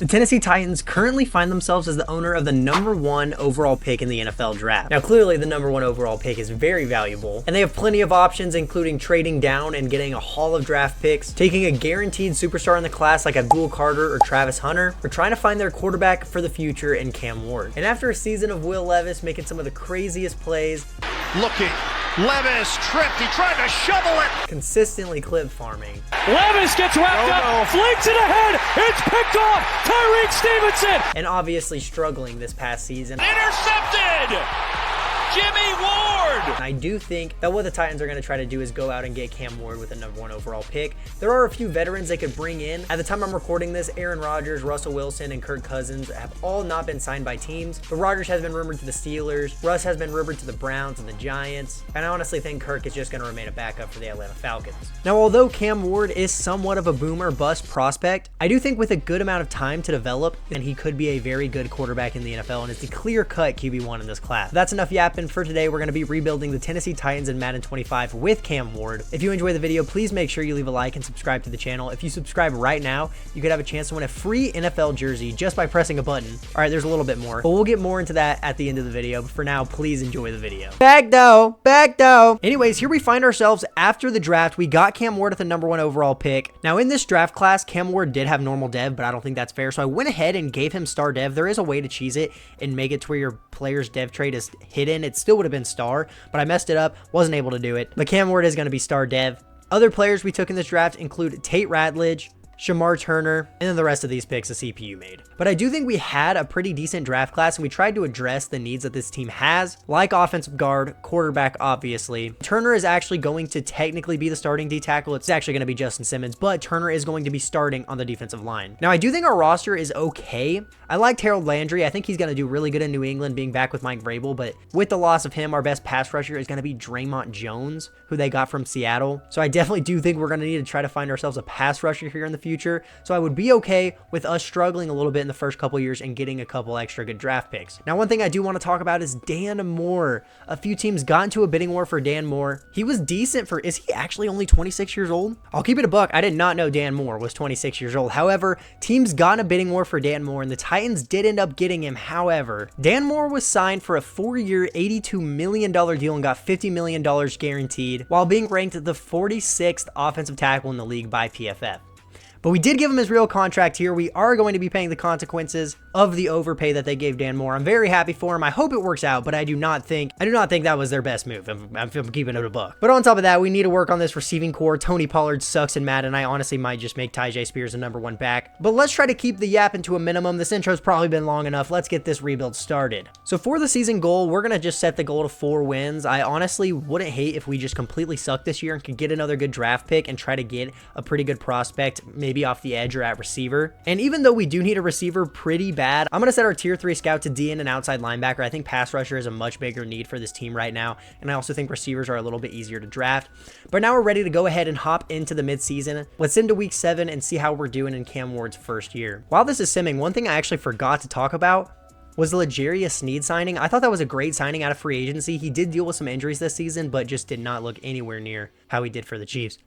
The Tennessee Titans currently find themselves as the owner of the #1 overall pick in the NFL draft. Now, clearly the #1 overall pick is very valuable, and they have plenty of options, including trading down and getting a haul of draft picks, taking a guaranteed superstar in the class like Abdul Carter or Travis Hunter, or trying to find their quarterback for the future in Cam Ward. And after a season of Will Levis making some of the craziest plays, looking, Levis tripped, he tried to shovel it. Consistently clip farming. Levis gets wrapped up, flings it ahead, it's picked off, Tyreek Stevenson. And obviously struggling this past season. Intercepted! Jimmy Ward! I do think that what the Titans are going to try to do is go out and get Cam Ward with a #1 overall pick. There are a few veterans they could bring in. At the time I'm recording this, Aaron Rodgers, Russell Wilson, and Kirk Cousins have all not been signed by teams. But Rodgers has been rumored to the Steelers. Russ has been rumored to the Browns and the Giants. And I honestly think Kirk is just going to remain a backup for the Atlanta Falcons. Now, although Cam Ward is somewhat of a boomer bust prospect, I do think with a good amount of time to develop, then he could be a very good quarterback in the NFL and is the clear-cut QB1 in this class. That's enough yapping for today. We're going to be rebuilding the Tennessee Titans in Madden 25 with Cam Ward. If you enjoy the video, please make sure you leave a like and subscribe to the channel. If you subscribe right now, you could have a chance to win a free NFL jersey just by pressing a button. All right, there's a little bit more, but we'll get more into that at the end of the video. But for now, please enjoy the video. Back though. Anyways, here we find ourselves after the draft. We got Cam Ward at the #1 overall pick. Now in this draft class, Cam Ward did have normal dev, but I don't think that's fair. So I went ahead and gave him star dev. There is a way to cheese it and make it to where your player's dev trait is hidden. It still would have been star, but I messed it up, wasn't able to do it. But Cam Ward is going to be star dev. Other players we took in this draft include Tate Ratledge, Shamar Turner, and then the rest of these picks the CPU made. But I do think we had a pretty decent draft class, and we tried to address the needs that this team has, like offensive guard, quarterback, obviously. Turner is actually going to technically be the starting D tackle. It's actually going to be Justin Simmons, but Turner is going to be starting on the defensive line. Now, I do think our roster is okay. I liked Harold Landry. I think he's going to do really good in New England, being back with Mike Vrabel, but with the loss of him, our best pass rusher is going to be Draymond Jones, who they got from Seattle. So I definitely do think we're going to need to try to find ourselves a pass rusher here in the future. So I would be okay with us struggling a little bit in the first couple years and getting a couple extra good draft picks. Now, one thing I do want to talk about is Dan Moore. A few teams got into a bidding war for Dan Moore. He was decent for, is he actually only 26 years old? I'll keep it a buck. I did not know Dan Moore was 26 years old. However, teams got in a bidding war for Dan Moore and the Titans did end up getting him. However, Dan Moore was signed for a 4-year, $82 million deal and got $50 million guaranteed while being ranked the 46th offensive tackle in the league by PFF. But we did give him his real contract here. We are going to be paying the consequences of the overpay that they gave Dan Moore. I'm very happy for him. I hope it works out, but I do not think that was their best move. I'm keeping it a buck. But on top of that, we need to work on this receiving core. Tony Pollard sucks in Madden. I honestly might just make Tyjae Spears a #1 back. But let's try to keep the yapping to a minimum. This intro's probably been long enough. Let's get this rebuild started. So for the season goal, we're going to just set the goal to 4 wins. I honestly wouldn't hate if we just completely suck this year and could get another good draft pick and try to get a pretty good prospect, maybe off the edge or at receiver. And even though we do need a receiver pretty bad, I'm going to set our tier 3 scout to DN and outside linebacker. I think pass rusher is a much bigger need for this team right now. And I also think receivers are a little bit easier to draft. But now we're ready to go ahead and hop into the midseason. Let's into week 7 and see how we're doing in Cam Ward's first year. While this is simming, one thing I actually forgot to talk about was the L'Jarius Sneed signing. I thought that was a great signing out of free agency. He did deal with some injuries this season, but just did not look anywhere near how he did for the Chiefs.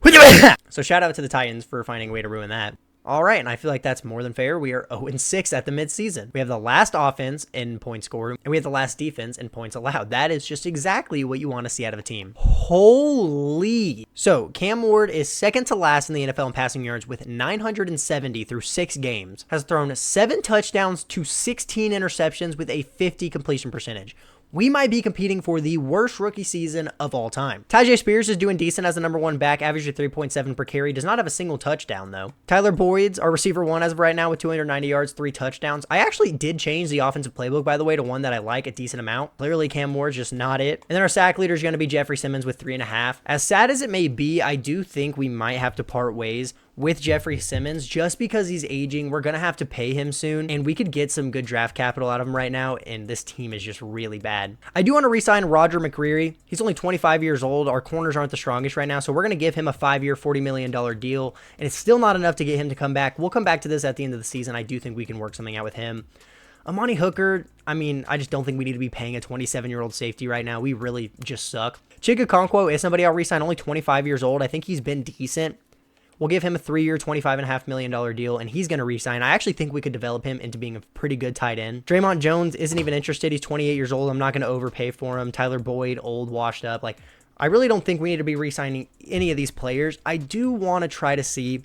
So shout out to the Titans for finding a way to ruin that. All right, and I feel like that's more than fair. We are 0-6 at the midseason. We have the last offense in points scored, and we have the last defense in points allowed. That is just exactly what you want to see out of a team. Holy. So Cam Ward is second to last in the NFL in passing yards with 970 through 6 games. Has thrown 7 touchdowns to 16 interceptions with a 50 completion percentage. We might be competing for the worst rookie season of all time. Tyjae Spears is doing decent as the #1 back, average of 3.7 per carry. Does not have a single touchdown, though. Tyler Boyd's our receiver 1 as of right now with 290 yards, 3 touchdowns. I actually did change the offensive playbook, by the way, to one that I like a decent amount. Clearly, Cam Ward's just not it. And then our sack leader is going to be Jeffrey Simmons with 3.5. As sad as it may be, I do think we might have to part ways with Jeffrey Simmons just because he's aging. We're going to have to pay him soon, and we could get some good draft capital out of him right now, and this team is just really bad. I do want to re-sign Roger McCreary. He's only 25 years old. Our corners aren't the strongest right now, so we're going to give him a 5-year, $40 million deal, and it's still not enough to get him to come back. We'll come back to this at the end of the season. I do think we can work something out with him. Amani Hooker, I mean, I just don't think we need to be paying a 27-year-old safety right now. We really just suck. Chika Okonkwo is somebody I'll re-sign, only 25 years old. I think he's been decent. We'll give him a 3-year, $25.5 million deal, and he's going to re-sign. I actually think we could develop him into being a pretty good tight end. Draymond Jones isn't even interested. He's 28 years old. I'm not going to overpay for him. Tyler Boyd, old, washed up. Like, I really don't think we need to be re-signing any of these players. I do want to try to see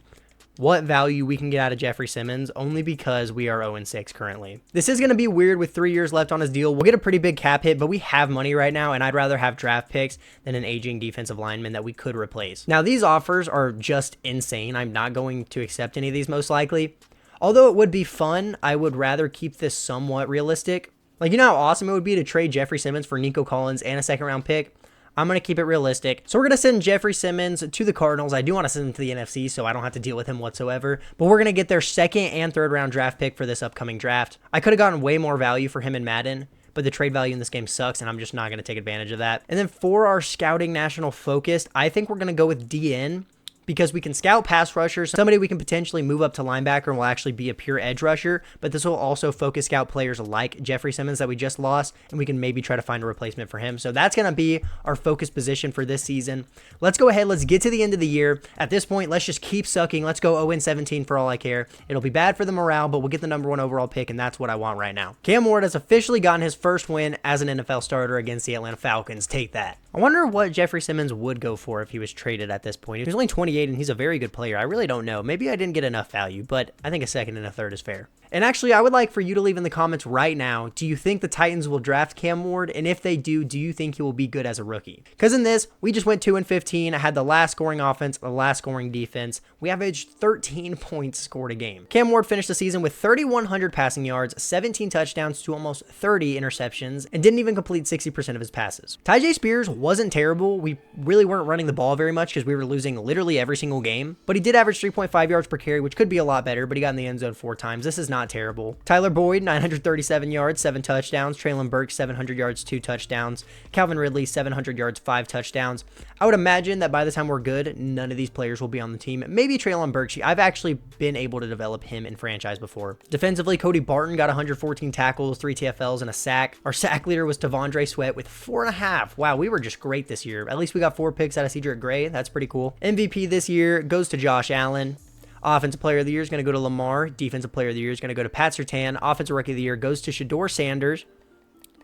what value we can get out of Jeffrey Simmons, only because we are 0-6 currently. This is going to be weird with 3 years left on his deal. We'll get a pretty big cap hit, but we have money right now, and I'd rather have draft picks than an aging defensive lineman that we could replace. Now, these offers are just insane. I'm not going to accept any of these most likely. Although it would be fun, I would rather keep this somewhat realistic. Like, you know how awesome it would be to trade Jeffrey Simmons for Nico Collins and a second-round pick? I'm going to keep it realistic. So we're going to send Jeffrey Simmons to the Cardinals. I do want to send him to the NFC so I don't have to deal with him whatsoever. But we're going to get their second and third round draft pick for this upcoming draft. I could have gotten way more value for him in Madden, but the trade value in this game sucks, and I'm just not going to take advantage of that. And then for our scouting national focused, I think we're going to go with DN, because we can scout pass rushers, somebody we can potentially move up to linebacker and will actually be a pure edge rusher, but this will also focus scout players like Jeffrey Simmons that we just lost, and we can maybe try to find a replacement for him. So that's going to be our focus position for this season. Let's go ahead. Let's get to the end of the year. At this point, let's just keep sucking. Let's go 0-17 for all I care. It'll be bad for the morale, but we'll get the number 1 overall pick, and that's what I want right now. Cam Ward has officially gotten his first win as an NFL starter against the Atlanta Falcons. Take that. I wonder what Jeffrey Simmons would go for if he was traded at this point. He's only 28 and he's a very good player. I really don't know. Maybe I didn't get enough value, but I think a second and a third is fair. And actually, I would like for you to leave in the comments right now, do you think the Titans will draft Cam Ward? And if they do you think he will be good as a rookie? Because in this, we just went 2-15. I had the last scoring offense, the last scoring defense. We averaged 13 points scored a game. Cam Ward finished the season with 3,100 passing yards, 17 touchdowns to almost 30 interceptions, and didn't even complete 60% of his passes. Tyjae Spears wasn't terrible. We really weren't running the ball very much because we were losing literally every single game, but he did average 3.5 yards per carry, which could be a lot better, but he got in the end zone 4 times. This is not terrible. Tyler Boyd, 937 yards, 7 touchdowns. Traylon Burks, 700 yards, 2 touchdowns. Calvin Ridley, 700 yards, 5 touchdowns. I would imagine that by the time we're good, none of these players will be on the team. Maybe Traylon Burks. I've actually been able to develop him in franchise before. Defensively, Cody Barton got 114 tackles, 3 TFLs, and a sack. Our sack leader was Devondre Sweat with 4.5. Wow, we were just great this year. At least we got 4 picks out of Cedric Gray. That's pretty cool. MVP this year goes to Josh Allen. Offensive Player of the Year is going to go to Lamar. Defensive Player of the Year is going to go to Pat Surtain. Offensive Rookie of the Year goes to Shador Sanders.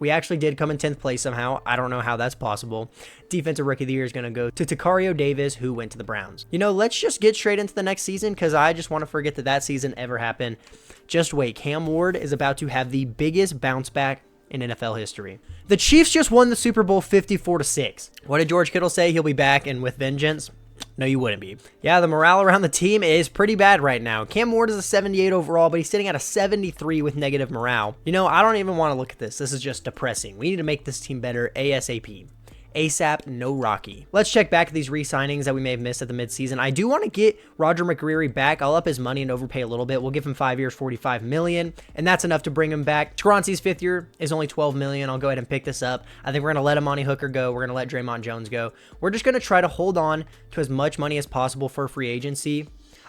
We actually did come in 10th place somehow. I don't know how that's possible. Defensive Rookie of the Year is going to go to Takario Davis, who went to the Browns. You know, let's just get straight into the next season because I just want to forget that season ever happened. Just wait. Cam Ward is about to have the biggest bounce back in NFL history. The Chiefs just won the Super Bowl 54-6. What did George Kittle say? He'll be back and with vengeance? No, you wouldn't be. Yeah, the morale around the team is pretty bad right now. Cam Ward is a 78 overall, but he's sitting at a 73 with negative morale. You know, I don't even want to look at this. This is just depressing. We need to make this team better ASAP. ASAP, no Rocky. Let's check back at these re-signings that we may have missed at the midseason. I do want to get Roger McCreary back. I'll up his money and overpay a little bit. We'll give him 5 years, $45 million, and that's enough to bring him back. Skaronski's 5th year is only $12 million. I'll go ahead and pick this up. I think we're going to let Amani Hooker go. We're going to let Draymond Jones go. We're just going to try to hold on to as much money as possible for free agency.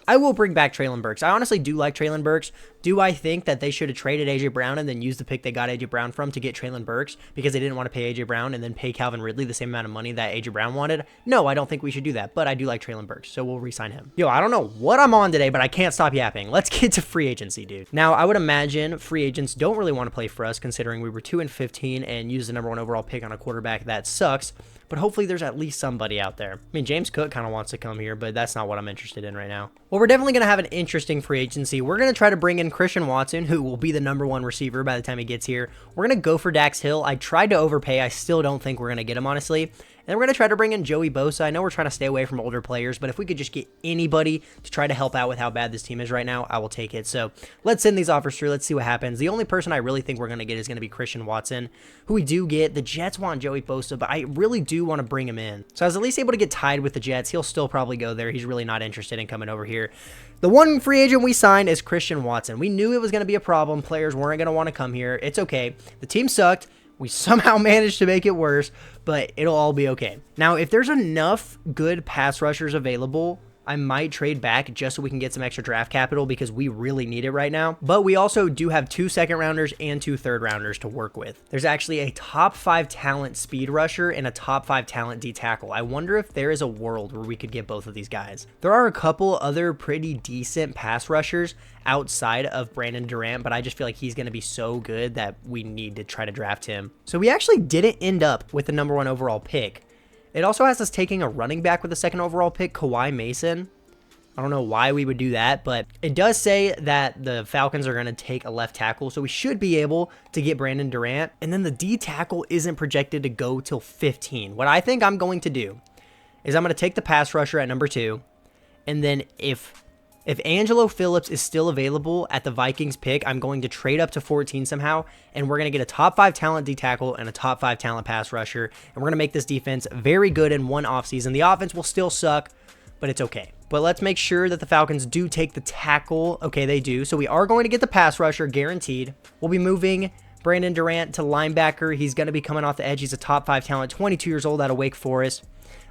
I will bring back Traylon Burks. I honestly do like Traylon Burks. Do I think that they should have traded A.J. Brown and then used the pick they got A.J. Brown from to get Traylon Burks because they didn't want to pay A.J. Brown and then pay Calvin Ridley the same amount of money that A.J. Brown wanted? No, I don't think we should do that, but I do like Traylon Burks, so we'll re-sign him. Yo, I don't know what I'm on today, but I can't stop yapping. Let's get to free agency, dude. Now, I would imagine free agents don't really want to play for us considering we were 2-15 and used the number 1 overall pick on a quarterback that sucks. But hopefully there's at least somebody out there. I mean, James Cook kind of wants to come here, but that's not what I'm interested in right now. Well, we're definitely going to have an interesting free agency. We're going to try to bring in Christian Watson, who will be the number 1 receiver by the time he gets here. We're going to go for Dax Hill. I tried to overpay. I still don't think we're going to get him, honestly. And then we're going to try to bring in Joey Bosa. I know we're trying to stay away from older players, but if we could just get anybody to try to help out with how bad this team is right now, I will take it. So let's send these offers through. Let's see what happens. The only person I really think we're going to get is going to be Christian Watson, who we do get. The Jets want Joey Bosa, but I really do want to bring him in. So I was at least able to get tied with the Jets. He'll still probably go there. He's really not interested in coming over here. The one free agent we signed is Christian Watson. We knew it was going to be a problem. Players weren't going to want to come here. It's okay. The team sucked. We somehow managed to make it worse, but it'll all be okay. Now, if there's enough good pass rushers available, I might trade back just so we can get some extra draft capital because we really need it right now. But we also do have 2 second rounders and 2 third rounders to work with. There's actually a top 5 talent speed rusher and a top 5 talent D tackle. I wonder if there is a world where we could get both of these guys. There are a couple other pretty decent pass rushers outside of Brandon Durant, but I just feel like he's going to be so good that we need to try to draft him. So we actually didn't end up with the number 1 overall pick. It also has us taking a running back with the 2nd overall pick, Kawhi Mason. I don't know why we would do that, but it does say that the Falcons are going to take a left tackle, so we should be able to get Brandon Durant. And then the D tackle isn't projected to go till 15. What I think I'm going to do is I'm going to take the pass rusher at number 2, and then if Angelo Phillips is still available at the Vikings pick, I'm going to trade up to 14 somehow, and we're going to get a top 5 talent D tackle and a top 5 talent pass rusher, and we're going to make this defense very good in one offseason. The offense will still suck, but it's okay. But let's make sure that the Falcons do take the tackle. Okay, they do. So we are going to get the pass rusher guaranteed. We'll be moving Brandon Durant to linebacker. He's going to be coming off the edge. He's a top 5 talent, 22 years old out of Wake Forest.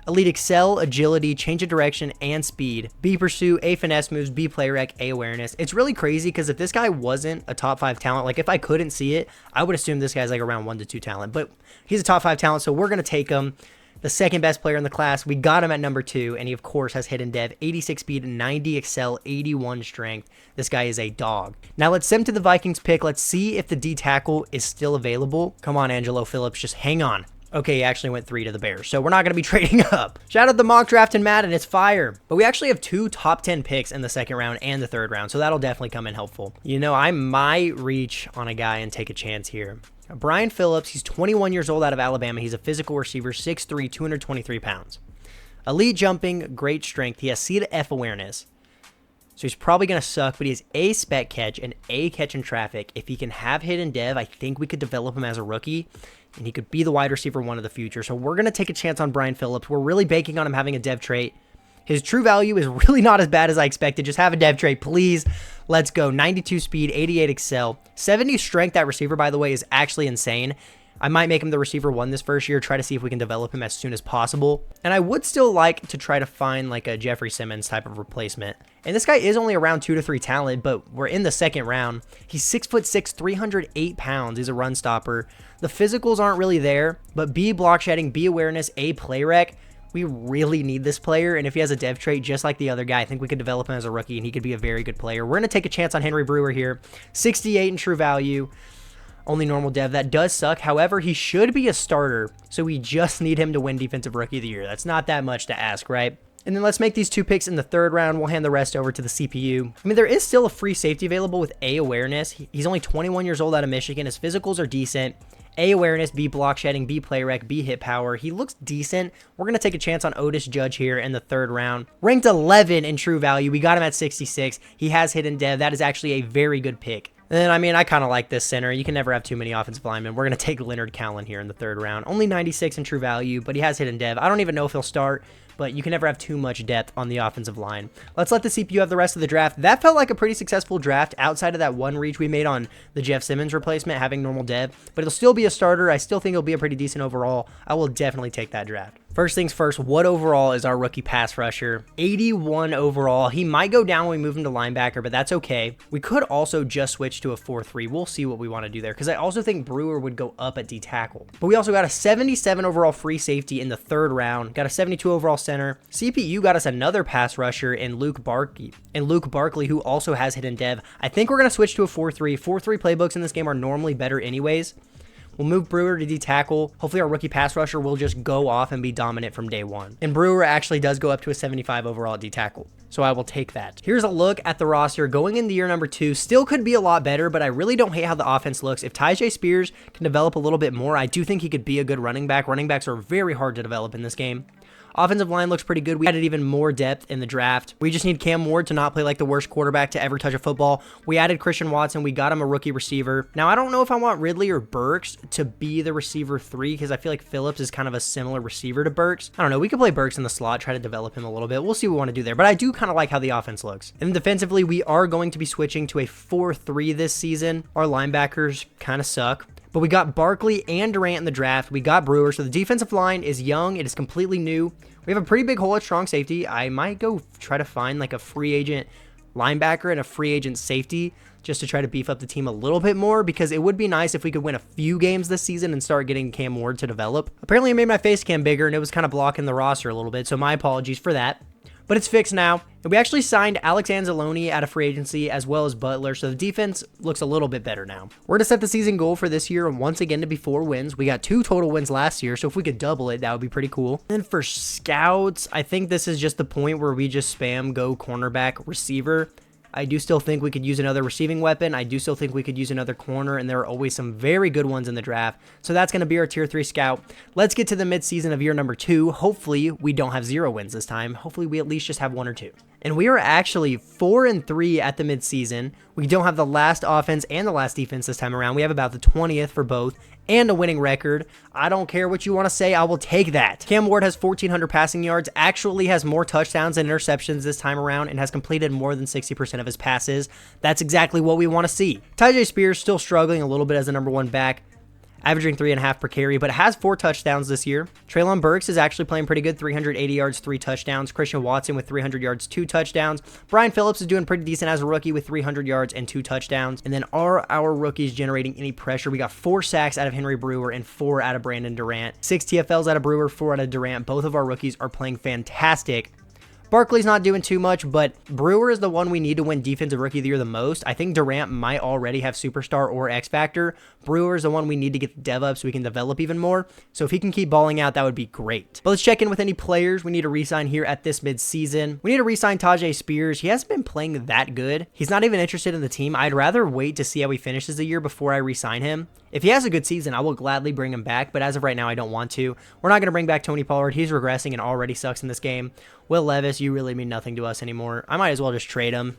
Elite excel, agility, change of direction, and speed. B pursuit, A finesse moves, B play rec, A awareness. It's really crazy because if this guy wasn't a top 5 talent, like if I couldn't see it, I would assume this guy's like around 1 to 2 talent. But he's a top 5 talent, so we're going to take him. The 2nd best player in the class. We got him at number 2, and he, of course, has hidden dev, 86 speed, 90 excel, 81 strength. This guy is a dog. Now, let's send him to the Vikings pick. Let's see if the D tackle is still available. Come on, Angelo Phillips. Just hang on. Okay, he actually went 3 to the Bears, so we're not going to be trading up. Shout out the mock draft in Madden. It's fire. But we actually have 2 top 10 picks in the 2nd round and the 3rd round, so that'll definitely come in helpful. You know, I might reach on a guy and take a chance here. Brian Phillips, he's 21 years old out of Alabama. He's a physical receiver, 6'3", 223 pounds. Elite jumping, great strength. He has C to F awareness. So he's probably going to suck, but he has A spec catch and A catch in traffic. If he can have hidden dev, I think we could develop him as a rookie, and he could be the wide receiver 1 of the future. So we're going to take a chance on Brian Phillips. We're really banking on him having a dev trait. His true value is really not as bad as I expected. Just have a dev trait, please. Let's go. 92 speed, 88 excel, 70 strength. That receiver, by the way, is actually insane. I might make him the receiver 1 this first year, try to see if we can develop him as soon as possible. And I would still like to try to find like a Jeffrey Simmons type of replacement. And this guy is only around 2 to 3 talent, but we're in the 2nd round. He's 6'6", 308 pounds. He's a run stopper. The physicals aren't really there, but B block shedding, B awareness, A play rec. We really need this player, and if he has a dev trait just like the other guy, I think we could develop him as a rookie, and he could be a very good player. We're going to take a chance on Henry Brewer here. 68 in true value. Only normal dev. That does suck. However, he should be a starter, so we just need him to win Defensive Rookie of the Year. That's not that much to ask, right? And then let's make these 2 picks in the 3rd round. We'll hand the rest over to the CPU. I mean, there is still a free safety available with A awareness. He's only 21 years old out of Michigan. His physicals are decent. A awareness, B block shedding, B play rec, B hit power. He looks decent. We're going to take a chance on Otis Judge here in the 3rd round. Ranked 11 in true value. We got him at 66. He has hidden dev. That is actually a very good pick. And then, I mean, I kind of like this center. You can never have too many offensive linemen. We're going to take Leonard Cowan here in the 3rd round. Only 96 in true value, but he has hidden dev. I don't even know if he'll start, but you can never have too much depth on the offensive line. Let's let the CPU have the rest of the draft. That felt like a pretty successful draft outside of that 1 reach we made on the Jeff Simmons replacement, having normal dev, but it'll still be a starter. I still think it'll be a pretty decent overall. I will definitely take that draft. First things first, what overall is our rookie pass rusher? 81 overall. He might go down when we move him to linebacker, but that's okay. We could also just switch to a 4-3. We'll see what we want to do there, because I also think Brewer would go up at D tackle. But we also got a 77 overall free safety in the 3rd round. Got a 72 overall center. CPU got us another pass rusher in Luke Barkley, who also has hidden dev. I think we're going to switch to a 4-3. 4-3 playbooks in this game are normally better anyways. We'll move Brewer to D tackle. Hopefully our rookie pass rusher will just go off and be dominant from day 1. And Brewer actually does go up to a 75 overall at D tackle, so I will take that. Here's a look at the roster going into year number 2. Still could be a lot better, but I really don't hate how the offense looks. If Tyjae Spears can develop a little bit more, I do think he could be a good running back. Running backs are very hard to develop in this game. Offensive line looks pretty good. We added even more depth in the draft. We just need Cam Ward to not play like the worst quarterback to ever touch a football. We added Christian Watson. We got him a rookie receiver. Now, I don't know if I want Ridley or Burks to be the receiver 3 because I feel like Phillips is kind of a similar receiver to Burks. I don't know. We could play Burks in the slot, try to develop him a little bit. We'll see what we want to do there, but I do kind of like how the offense looks. And defensively, we are going to be switching to a 4-3 this season. Our linebackers kind of suck. But we got Barkley and Durant in the draft. We got Brewer. So the defensive line is young. It is completely new. We have a pretty big hole at strong safety. I might go try to find like a free agent linebacker and a free agent safety just to try to beef up the team a little bit more, because it would be nice if we could win a few games this season and start getting Cam Ward to develop. Apparently I made my face cam bigger and it was kind of blocking the roster a little bit, so my apologies for that. But it's fixed now. And we actually signed Alex Anzalone out of free agency as well as Butler, so the defense looks a little bit better now. We're going to set the season goal for this year once again to be 4 wins. We got 2 total wins last year, so if we could double it, that would be pretty cool. And then for scouts, I think this is just the point where we just spam go cornerback receiver. I do still think we could use another receiving weapon. I do still think we could use another corner, and there are always some very good ones in the draft. So that's going to be our tier 3 scout. Let's get to the midseason of year number 2. Hopefully we don't have 0 wins this time. Hopefully we at least just have 1 or 2. And we are actually 4-3 at the midseason. We don't have the last offense and the last defense this time around. We have about the 20th for both and a winning record. I don't care what you want to say, I will take that. Cam Ward has 1,400 passing yards, actually has more touchdowns and interceptions this time around, and has completed more than 60% of his passes. That's exactly what we want to see. Tyjae Spears still struggling a little bit as the number 1 back, averaging 3.5 per carry, but has 4 touchdowns this year. Treylon Burks is actually playing pretty good, 380 yards, 3 touchdowns. Christian Watson with 300 yards, 2 touchdowns. Brian Phillips is doing pretty decent as a rookie with 300 yards and 2 touchdowns. And then are our rookies generating any pressure? We got 4 sacks out of Henry Brewer and 4 out of Brandon Durant. 6 TFLs out of Brewer, 4 out of Durant. Both of our rookies are playing fantastic. Barkley's not doing too much, but Brewer is the one we need to win Defensive Rookie of the Year the most. I think Durant might already have Superstar or X Factor. Brewer is the one we need to get the dev up so we can develop even more. So if he can keep balling out, that would be great. But let's check in with any players we need to re-sign here at this mid-season. We need to re-sign Tyjae Spears. He hasn't been playing that good. He's not even interested in the team. I'd rather wait to see how he finishes the year before I re-sign him. If he has a good season, I will gladly bring him back, but as of right now, I don't want to. We're not going to bring back Tony Pollard. He's regressing and already sucks in this game. Will Levis, you really mean nothing to us anymore. I might as well just trade him.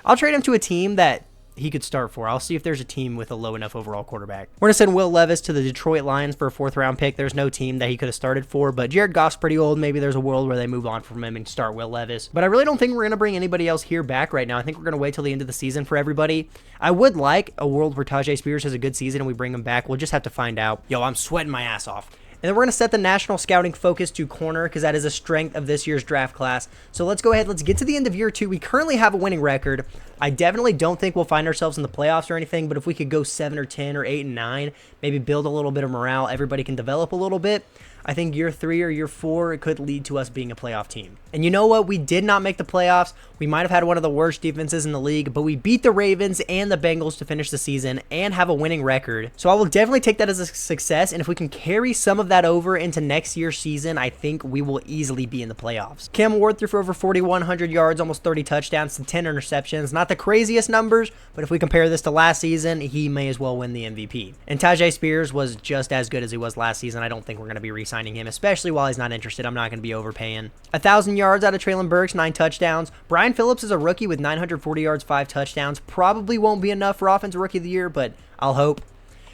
I'll trade him to a team that he could start for. I'll see if there's a team with a low enough overall quarterback. We're going to send Will Levis to the Detroit Lions for a 4th round pick. There's no team that he could have started for, but Jared Goff's pretty old. Maybe there's a world where they move on from him and start Will Levis. But I really don't think we're going to bring anybody else here back right now. I think we're going to wait till the end of the season for everybody. I would like a world where Tyjae Spears has a good season and we bring him back. We'll just have to find out. Yo, I'm sweating my ass off. And then we're going to set the national scouting focus to corner because that is a strength of this year's draft class. So let's go ahead. Let's get to the end of year 2. We currently have a winning record. I definitely don't think we'll find ourselves in the playoffs or anything, but if we could go 7 or 10 or 8 and 9, maybe build a little bit of morale, everybody can develop a little bit. I think year 3 or year 4, it could lead to us being a playoff team. And you know what? We did not make the playoffs. We might have had one of the worst defenses in the league, but we beat the Ravens and the Bengals to finish the season and have a winning record. So I will definitely take that as a success. And if we can carry some of that over into next year's season, I think we will easily be in the playoffs. Cam Ward threw for over 4,100 yards, almost 30 touchdowns to 10 interceptions. Not the craziest numbers, but if we compare this to last season, he may as well win the MVP. And Tyjae Spears was just as good as he was last season. I don't think we're going to be re-signing him, especially while he's not interested. I'm not going to be overpaying. 1,000 yards out of Treylon Burks, 9 touchdowns. Brian Phillips is a rookie with 940 yards, 5 touchdowns. Probably won't be enough for Offensive Rookie of the Year, but I'll hope.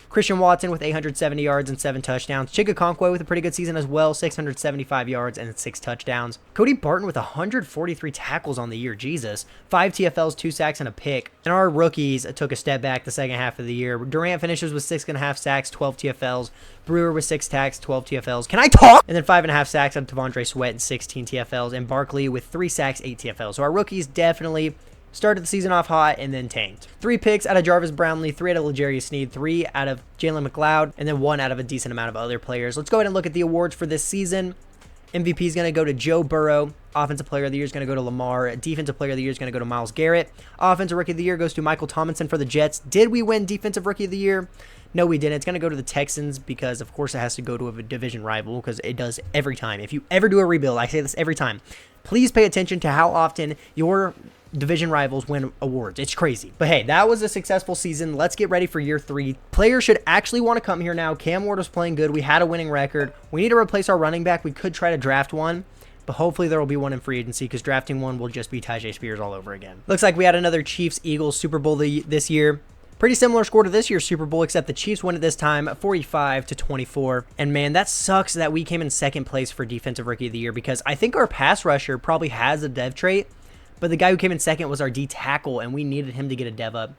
Christian Watson with 870 yards and 7 touchdowns. Chigga Okonkwo with a pretty good season as well, 675 yards and 6 touchdowns. Cody Barton with 143 tackles on the year, Jesus. 5 TFLs, 2 sacks, and a pick. And our rookies took a step back the second half of the year. Durant finishes with 6.5 sacks, 12 TFLs. Brewer with 6 sacks, 12 TFLs. Can I talk? And then 5.5 sacks out of T'Vondre Sweat and 16 TFLs. And Barkley with 3 sacks, 8 TFLs. So our rookies definitely started the season off hot and then tanked. 3 picks out of Jarvis Brownlee, 3 out of L'Jarius Sneed, 3 out of Jalen McLeod, and then 1 out of a decent amount of other players. Let's go ahead and look at the awards for this season. MVP is going to go to Joe Burrow. Offensive Player of the Year is going to go to Lamar. Defensive Player of the Year is going to go to Myles Garrett. Offensive Rookie of the Year goes to Michael Tomlinson for the Jets. Did we win Defensive Rookie of the Year? No, we didn't. It's going to go to the Texans because, of course, it has to go to a division rival because it does every time. If you ever do a rebuild, I say this every time, please pay attention to how often your division rivals win awards. It's crazy. But hey, that was a successful season. Let's get ready for year 3. Players should actually want to come here now. Cam Ward was playing good. We had a winning record. We need to replace our running back. We could try to draft one, but hopefully there will be one in free agency because drafting one will just be Tyjae Spears all over again. Looks like we had another Chiefs-Eagles Super Bowl this year. Pretty similar score to this year's Super Bowl, except the Chiefs win it this time, 45-24. And man, that sucks that we came in second place for Defensive Rookie of the Year because I think our pass rusher probably has a dev trait, but the guy who came in second was our D tackle, and we needed him to get a dev up.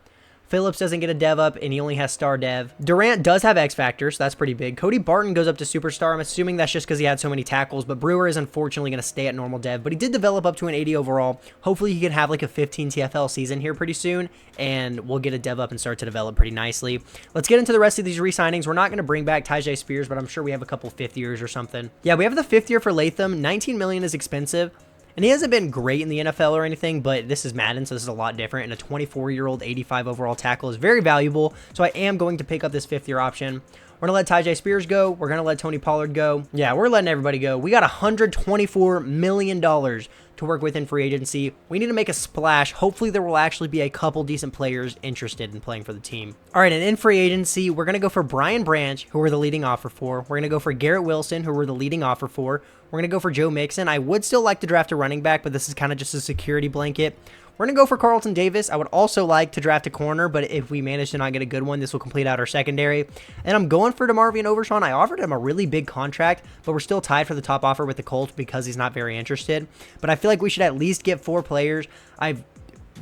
Phillips doesn't get a dev up, and he only has star dev. Durant does have X Factor, so that's pretty big. Cody Barton goes up to superstar. I'm assuming that's just because he had so many tackles, but Brewer is unfortunately going to stay at normal dev, but he did develop up to an 80 overall. Hopefully he can have like a 15 TFL season here pretty soon, and we'll get a dev up and start to develop pretty nicely. Let's get into the rest of these re-signings. We're not going to bring back Tyjae Spears, but I'm sure we have a couple 5th years or something. Yeah, we have the 5th year for Latham. 19 million is expensive. And he hasn't been great in the NFL or anything, but this is Madden, so this is a lot different. And a 24-year-old 85 overall tackle is very valuable, so I am going to pick up this 5th-year option. We're going to let Tyjae Spears go. We're going to let Tony Pollard go. Yeah, we're letting everybody go. We got $124 million to work with in free agency. We need to make a splash. Hopefully, there will actually be a couple decent players interested in playing for the team. All right, and in free agency, we're going to go for Brian Branch, who we're the leading offer for. We're going to go for Garrett Wilson, who we're the leading offer for. We're going to go for Joe Mixon. I would still like to draft a running back, but this is kind of just a security blanket. We're going to go for Carlton Davis. I would also like to draft a corner, but if we manage to not get a good one, this will complete out our secondary. And I'm going for DeMarvion Overshawn. I offered him a really big contract, but we're still tied for the top offer with the Colts because he's not very interested. But I feel like we should at least get 4 players. I'm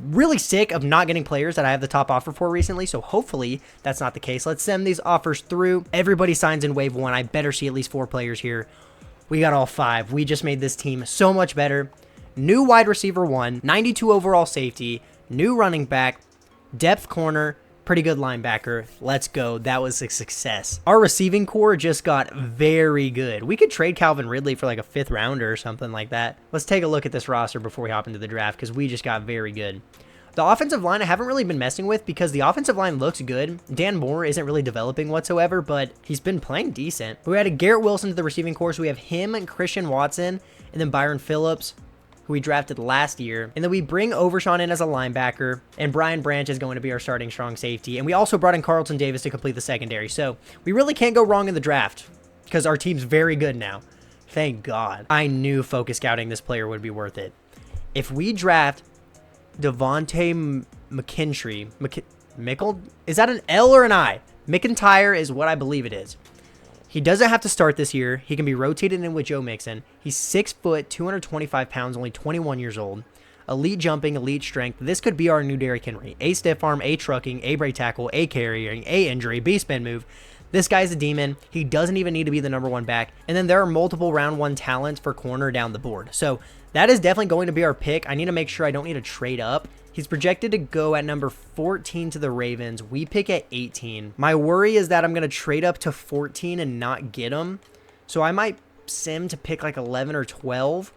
really sick of not getting players that I have the top offer for recently, so hopefully that's not the case. Let's send these offers through. Everybody signs in wave 1. I better see at least 4 players here. We got all 5. We just made this team so much better. New wide receiver 1, 92 overall safety, new running back, depth corner, pretty good linebacker. Let's go. That was a success. Our receiving core just got very good. We could trade Calvin Ridley for like a 5th rounder or something like that. Let's take a look at this roster before we hop into the draft because we just got very good. The offensive line I haven't really been messing with because the offensive line looks good. Dan Moore isn't really developing whatsoever, but he's been playing decent. We added Garrett Wilson to the receiving core, so we have him and Christian Watson, and then Byron Phillips, who we drafted last year. And then we bring Overshawn in as a linebacker, and Brian Branch is going to be our starting strong safety. And we also brought in Carlton Davis to complete the secondary. So we really can't go wrong in the draft because our team's very good now. Thank God. I knew focus scouting this player would be worth it. If we draft Devontae Mickle? Is that an L or an I? McIntyre is what I believe it is. He doesn't have to start this year. He can be rotated in with Joe Mixon. He's 6 foot, 225 pounds, only 21 years old. Elite jumping, elite strength. This could be our new Derrick Henry. A stiff arm, A trucking, A break tackle, A carrying, A injury, B spin move. This guy's a demon. He doesn't even need to be the number 1 back. And then there are multiple round 1 talents for corner down the board. So that is definitely going to be our pick. I need to make sure I don't need to trade up. He's projected to go at number 14 to the Ravens. We pick at 18. My worry is that I'm going to trade up to 14 and not get him. So I might sim to pick like 11 or 12.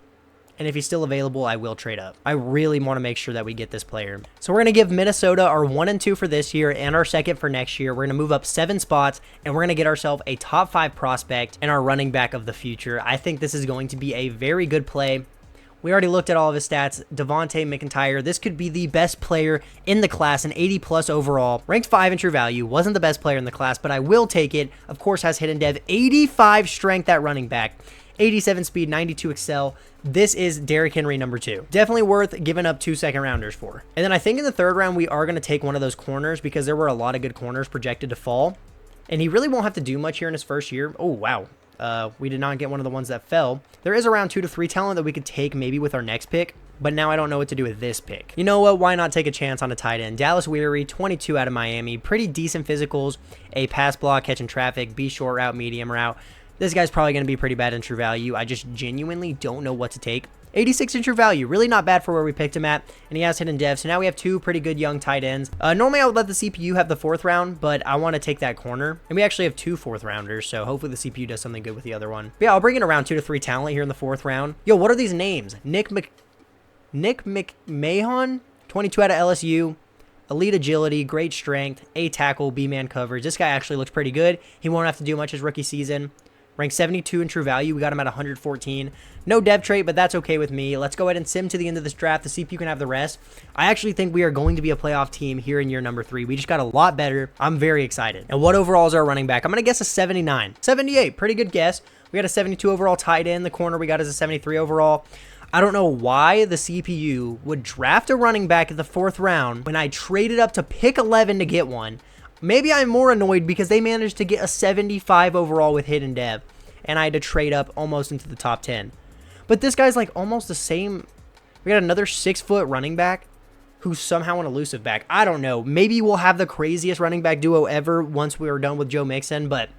And if he's still available, I will trade up. I really want to make sure that we get this player. So we're going to give Minnesota our 1 and 2 for this year and our 2nd for next year. We're going to move up 7 spots, and we're going to get ourselves a top 5 prospect and our running back of the future. I think this is going to be a very good play. We already looked at all of his stats. Devontae McIntyre, this could be the best player in the class, an 80 plus overall. Ranked 5 in true value, wasn't the best player in the class, but I will take it. Of course, has hidden dev, 85 strength at running back, 87 speed, 92 excel. This is Derrick Henry number 2. Definitely worth giving up 2 second rounders for. And then I think in the 3rd round, we are going to take one of those corners because there were a lot of good corners projected to fall. And he really won't have to do much here in his first year. Oh, wow. We did not get one of the ones that fell. There is around 2 to 3 talent that we could take maybe with our next pick, but now I don't know what to do with this pick. You know what? Why not take a chance on a tight end? Dallas Weary, 22 out of Miami. Pretty decent physicals. A pass block, catching traffic, B short route, medium route. This guy's probably going to be pretty bad in true value. I just genuinely don't know what to take. 86 in true value, really not bad for where we picked him at, and he has hidden dev, so now we have 2 pretty good young tight ends. Normally I would let the CPU have the 4th round, but I want to take that corner, and we actually have 2 4th rounders, so hopefully the CPU does something good with the other one. But yeah, I'll bring in around 2 to 3 talent here in the 4th round. Yo, what are these names? Nick McMahon, 22 out of LSU. Elite agility, great strength, A tackle, B-man coverage. This guy actually looks pretty good. He won't have to do much his rookie season. Ranked 72 in true value. We got him at 114. No dev trait, but that's okay with me. Let's go ahead and sim to the end of this draft. The CPU can have the rest. I actually think we are going to be a playoff team here in year number 3. We just got a lot better. I'm very excited. And what overall is our running back? I'm going to guess a 79. 78, pretty good guess. We got a 72 overall tight end. The corner we got is a 73 overall. I don't know why the CPU would draft a running back at the 4th round when I traded up to pick 11 to get one. Maybe I'm more annoyed because they managed to get a 75 overall with hidden dev, and I had to trade up almost into the top 10. But this guy's like almost the same. We got another 6 foot running back. who's somehow an elusive back. I don't know. Maybe we'll have the craziest running back duo ever once we are done with Joe Mixon, but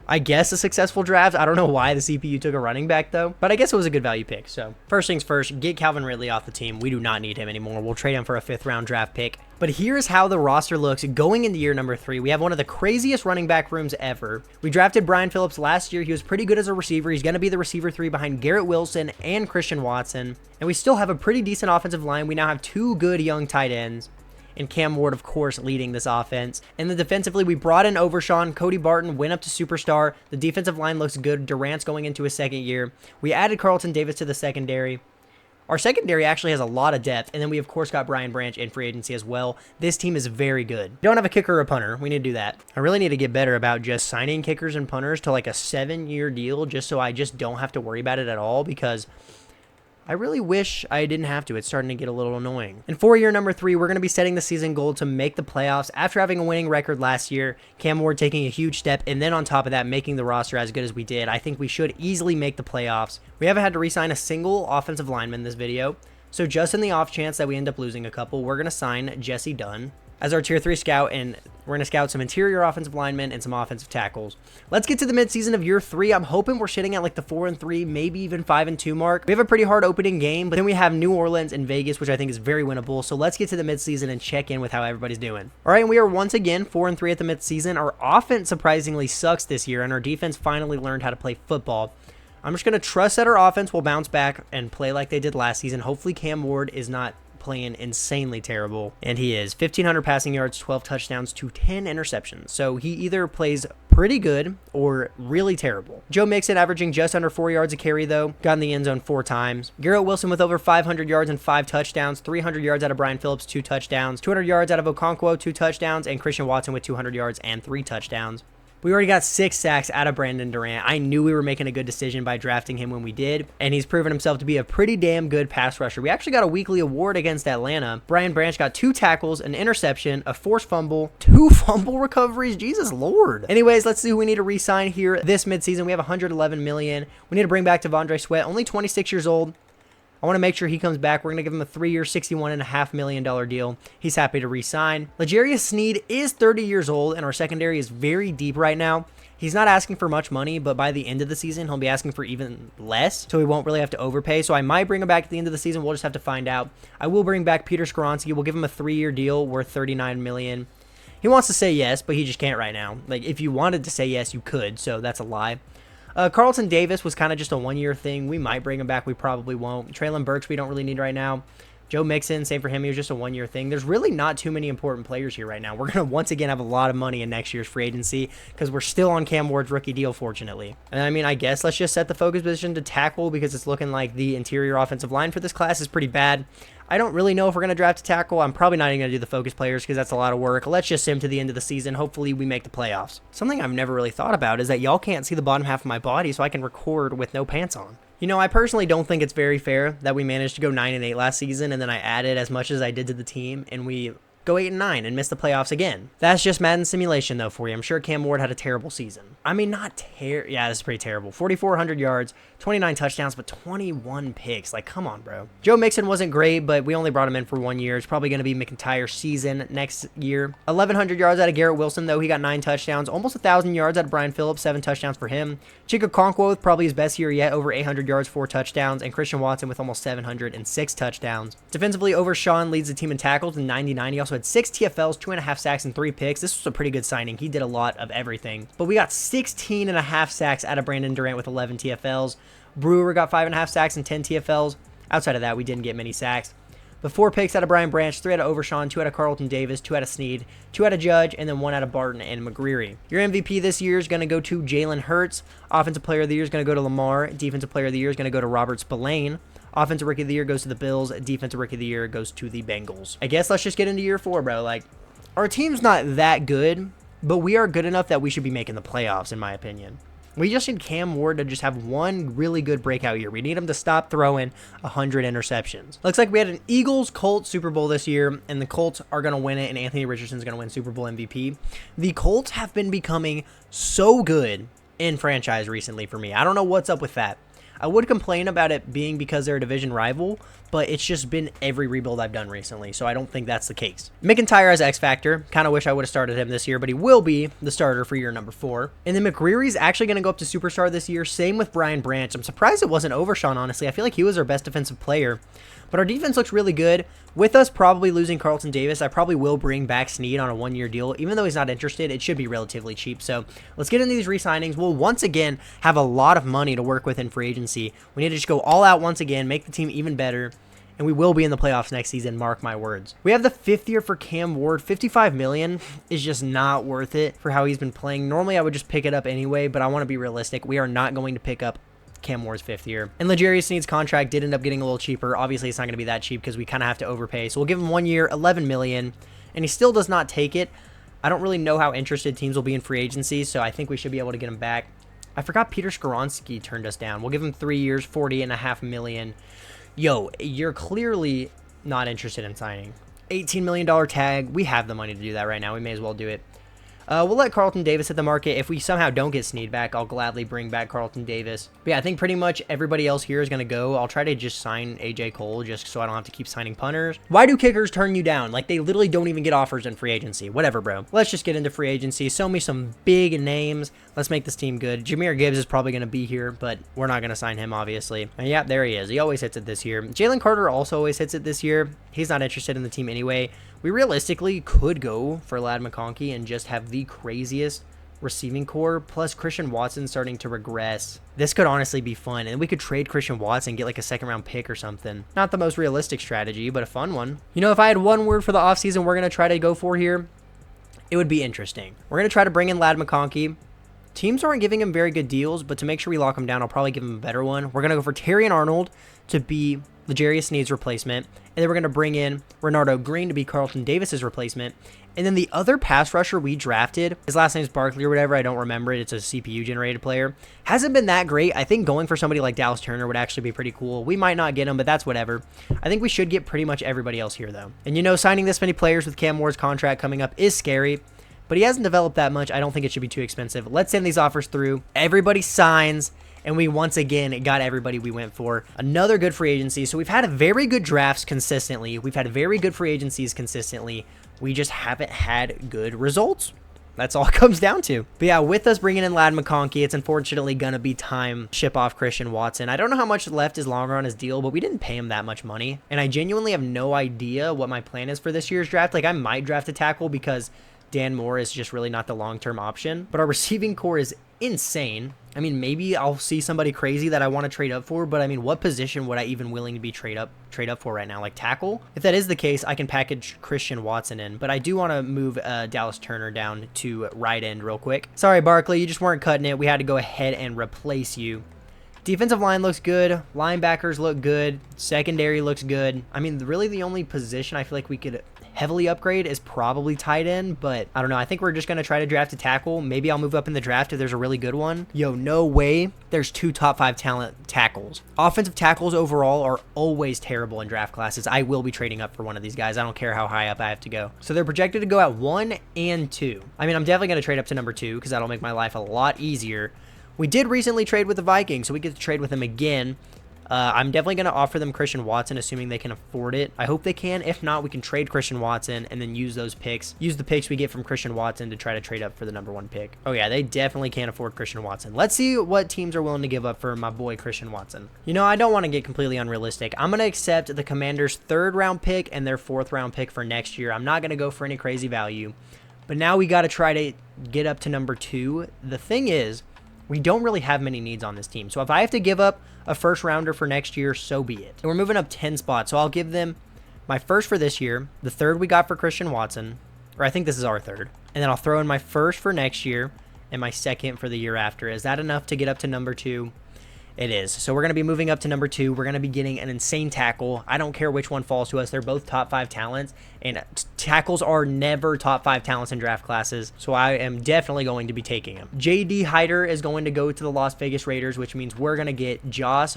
I guess a successful draft. I don't know why the CPU took a running back, though, but I guess it was a good value pick. So first things first, get Calvin Ridley off the team. We do not need him anymore. We'll trade him for a 5th-round draft pick. But here's how the roster looks going into year number 3. We have one of the craziest running back rooms ever. We drafted Brian Phillips last year. He was pretty good as a receiver. He's going to be the receiver 3 behind Garrett Wilson and Christian Watson. And we still have a pretty decent offensive line. We now have 2 good young tight ends, and Cam Ward, of course, leading this offense. And then defensively, we brought in Overshawn. Cody Barton went up to superstar. The defensive line looks good. Durant's going into his 2nd year. We added Carlton Davis to the secondary. Our secondary actually has a lot of depth. And then we, of course, got Brian Branch in free agency as well. This team is very good. We don't have a kicker or a punter. We need to do that. I really need to get better about just signing kickers and punters to like a 7-year deal just so I just don't have to worry about it at all, because I really wish I didn't have to. It's starting to get a little annoying. And for year number 3, we're going to be setting the season goal to make the playoffs after having a winning record last year. Cam Ward taking a huge step, and then on top of that, making the roster as good as we did. I think we should easily make the playoffs. We haven't had to re-sign a single offensive lineman this video, so just in the off chance that we end up losing a couple, we're going to sign Jesse Dunn as our tier 3 scout, and we're going to scout some interior offensive linemen and some offensive tackles. Let's get to the midseason of year 3. I'm hoping we're sitting at like the 4-3, maybe even 5-2 mark. We have a pretty hard opening game, but then we have New Orleans and Vegas, which I think is very winnable. So let's get to the midseason and check in with how everybody's doing. All right, and we are once again 4-3 at the midseason. Our offense surprisingly sucks this year, and our defense finally learned how to play football. I'm just going to trust that our offense will bounce back and play like they did last season. Hopefully Cam Ward is not playing insanely terrible, and he is. 1,500 passing yards, 12 touchdowns to 10 interceptions. So he either plays pretty good or really terrible. Joe Mixon averaging just under 4 yards a carry, though. Got in the end zone 4 times. Garrett Wilson with over 500 yards and 5 touchdowns. 300 yards out of Brian Phillips, 2 touchdowns. 200 yards out of Okonkwo, 2 touchdowns. And Christian Watson with 200 yards and 3 touchdowns. We already got 6 sacks out of Brandon Durant. I knew we were making a good decision by drafting him when we did, and he's proven himself to be a pretty damn good pass rusher. We actually got a weekly award against Atlanta. Brian Branch got 2 tackles, an interception, a forced fumble, 2 fumble recoveries. Jesus Lord. Anyways, let's see who we need to re-sign here this midseason. We have $111 million. We need to bring back Devondre Sweat, only 26 years old. I want to make sure he comes back. We're going to give him a 3-year, $61.5 million deal. He's happy to re-sign. L'Jarius Sneed is 30 years old, and our secondary is very deep right now. He's not asking for much money, but by the end of the season, he'll be asking for even less, so we won't really have to overpay. So I might bring him back at the end of the season. We'll just have to find out. I will bring back Peter Skoronski. We'll give him a 3-year deal worth $39 million. He wants to say yes, but he just can't right now. Like, if you wanted to say yes, you could, so that's a lie. Carlton Davis was kind of just a 1-year thing. We might bring him back. We probably won't. Traylon Burks, we don't really need right now. Joe Mixon, same for him. He was just a 1-year thing. There's really not too many important players here right now. We're going to once again have a lot of money in next year's free agency because we're still on Cam Ward's rookie deal, fortunately. And I mean, I guess let's just set the focus position to tackle because it's looking like the interior offensive line for this class is pretty bad. I don't really know if we're going to draft a tackle. I'm probably not even going to do the focus players because that's a lot of work. Let's just sim to the end of the season. Hopefully we make the playoffs. Something I've never really thought about is that y'all can't see the bottom half of my body, so I can record with no pants on. You know, I personally don't think it's very fair that we managed to go 9-8 last season and then I added as much as I did to the team and we go 8-9 and miss the playoffs again. That's just Madden simulation though for you. I'm sure Cam Ward had a terrible season. I mean, yeah, this is pretty terrible. 4,400 yards, 29 touchdowns, but 21 picks. Like, come on, bro. Joe Mixon wasn't great, but we only brought him in for 1 year. It's probably going to be McIntyre's season next year. 1,100 yards out of Garrett Wilson, though. He got 9 touchdowns. Almost 1,000 yards out of Brian Phillips, 7 touchdowns for him. Chika Okonkwo with probably his best year yet, over 800 yards, 4 touchdowns. And Christian Watson with almost 706 touchdowns. Defensively, Overshawn leads the team in tackles in 99. He also had 6 TFLs, 2.5 sacks, and 3 picks. This was a pretty good signing. He did a lot of everything. But we got 16.5 sacks out of Brandon Durant with 11 TFLs. Brewer got 5.5 sacks and 10 TFLs. Outside of that, we didn't get many sacks. But 4 picks out of Brian Branch, 3 out of Overshawn, 2 out of Carlton Davis, 2 out of Sneed, 2 out of Judge, and then 1 out of Barton and McGreary. Your MVP this year is going to go to Jalen Hurts. Offensive Player of the Year is going to go to Lamar. Defensive Player of the Year is going to go to Robert Spillane. Offensive Rookie of the Year goes to the Bills. Defensive Rookie of the Year goes to the Bengals. I guess let's just get into year 4, bro. Like, our team's not that good, but we are good enough that we should be making the playoffs, in my opinion. We just need Cam Ward to just have one really good breakout year. We need him to stop throwing 100 interceptions. Looks like we had an Eagles-Colts Super Bowl this year, and the Colts are going to win it, and Anthony Richardson's going to win Super Bowl MVP. The Colts have been becoming so good in franchise recently for me. I don't know what's up with that. I would complain about it being because they're a division rival, but it's just been every rebuild I've done recently, so I don't think that's the case. McIntyre has X Factor. Kind of wish I would have started him this year, but he will be the starter for year number 4. And then McCreary's actually going to go up to superstar this year. Same with Brian Branch. I'm surprised it wasn't Overshawn, honestly. I feel like he was our best defensive player. But our defense looks really good. With us probably losing Carlton Davis, I probably will bring back Snead on a 1-year deal. Even though he's not interested, it should be relatively cheap. So let's get into these re-signings. We'll once again have a lot of money to work with in free agency. We need to just go all out once again, make the team even better. And we will be in the playoffs next season, mark my words. We have the 5th year for Cam Ward. $55 million is just not worth it for how he's been playing. Normally, I would just pick it up anyway, but I want to be realistic. We are not going to pick up Cam Ward's 5th year. And L'Jarius Sneed's contract did end up getting a little cheaper. Obviously, it's not going to be that cheap because we kind of have to overpay. So we'll give him 1 year, $11 million, and he still does not take it. I don't really know how interested teams will be in free agency, so I think we should be able to get him back. I forgot Peter Skoronski turned us down. We'll give him 3 years, $40.5 million. Yo, you're clearly not interested in signing. $18 million tag. We have the money to do that right now. We may as well do it. We'll let Carlton Davis hit the market. If we somehow don't get Snead back, I'll gladly bring back Carlton Davis. But yeah, I think pretty much everybody else here is going to go. I'll try to just sign AJ Cole just so I don't have to keep signing punters. Why do kickers turn you down? Like, they literally don't even get offers in free agency. Whatever, bro. Let's just get into free agency. Show me some big names. Let's make this team good. Jameer Gibbs is probably going to be here, but we're not going to sign him, obviously. And yeah, there he is. He always hits it this year. Jalen Carter also always hits it this year. He's not interested in the team anyway. We realistically could go for Ladd McConkey and just have the craziest receiving core, plus Christian Watson starting to regress. This could honestly be fun, and we could trade Christian Watson, get like a 2nd-round pick or something. Not the most realistic strategy, but a fun one. You know, if I had one word for the offseason we're going to try to go for here, it would be interesting. We're going to try to bring in Ladd McConkey. Teams aren't giving him very good deals, but to make sure we lock him down, I'll probably give him a better one. We're going to go for Terrion Arnold to be L'Jarius Sneed's replacement, and then we're going to bring in Renardo Green to be Carlton Davis's replacement. And then the other pass rusher we drafted, his last name's Barkley or whatever, I don't remember it, it's a CPU-generated player, hasn't been that great. I think going for somebody like Dallas Turner would actually be pretty cool. We might not get him, but that's whatever. I think we should get pretty much everybody else here, though. And you know, signing this many players with Cam Ward's contract coming up is scary, but he hasn't developed that much. I don't think it should be too expensive. Let's send these offers through. Everybody signs. And we once again got everybody we went for. Another good free agency. So we've had very good drafts consistently. We've had very good free agencies consistently. We just haven't had good results. That's all it comes down to. But yeah, with us bringing in Ladd McConkey, it's unfortunately going to be time to ship off Christian Watson. I don't know how much left is longer on his deal, but we didn't pay him that much money. And I genuinely have no idea what my plan is for this year's draft. Like, I might draft a tackle because Dan Moore is just really not the long-term option. But our receiving core is insane. I mean, maybe I'll see somebody crazy that I want to trade up for, but I mean, what position would I even willing to be trade up for right now? Like tackle? If that is the case, I can package Christian Watson in, but I do want to move Dallas Turner down to right end real quick. Sorry, Barkley, you just weren't cutting it. We had to go ahead and replace you. Defensive line looks good. Linebackers look good. Secondary looks good. I mean, really the only position I feel like we could heavily upgrade is probably tight end, but I don't know. I think we're just going to try to draft a tackle. Maybe I'll move up in the draft if there's a really good one. Yo, no way there's 2 top 5 talent tackles. Offensive tackles overall are always terrible in draft classes. I will be trading up for one of these guys. I don't care how high up I have to go. So they're projected to go at 1 and 2. I mean, I'm definitely going to trade up to number 2 because that'll make my life a lot easier. We did recently trade with the Vikings, so we get to trade with them again. I'm definitely going to offer them Christian Watson, assuming they can afford it. I hope they can. If not, we can trade Christian Watson and then use those picks. Use the picks we get from Christian Watson to try to trade up for the number 1 pick. Oh, yeah, they definitely can't afford Christian Watson. Let's see what teams are willing to give up for my boy Christian Watson. You know, I don't want to get completely unrealistic. I'm going to accept the Commanders' 3rd round pick and their 4th round pick for next year. I'm not going to go for any crazy value. But now we got to try to get up to number 2. The thing is, we don't really have many needs on this team. So if I have to give up a 1st rounder for next year, so be it. And we're moving up 10 spots. So I'll give them my 1st for this year, the 3rd we got for Christian Watson, or I think this is our 3rd. And then I'll throw in my 1st for next year and my 2nd for the year after. Is that enough to get up to number 2? It is. So we're going to be moving up to number 2. We're going to be getting an insane tackle. I don't care which one falls to us. They're both top 5 talents. And tackles are never top 5 talents in draft classes. So I am definitely going to be taking them. J.D. Hyder is going to go to the Las Vegas Raiders, which means we're going to get Josh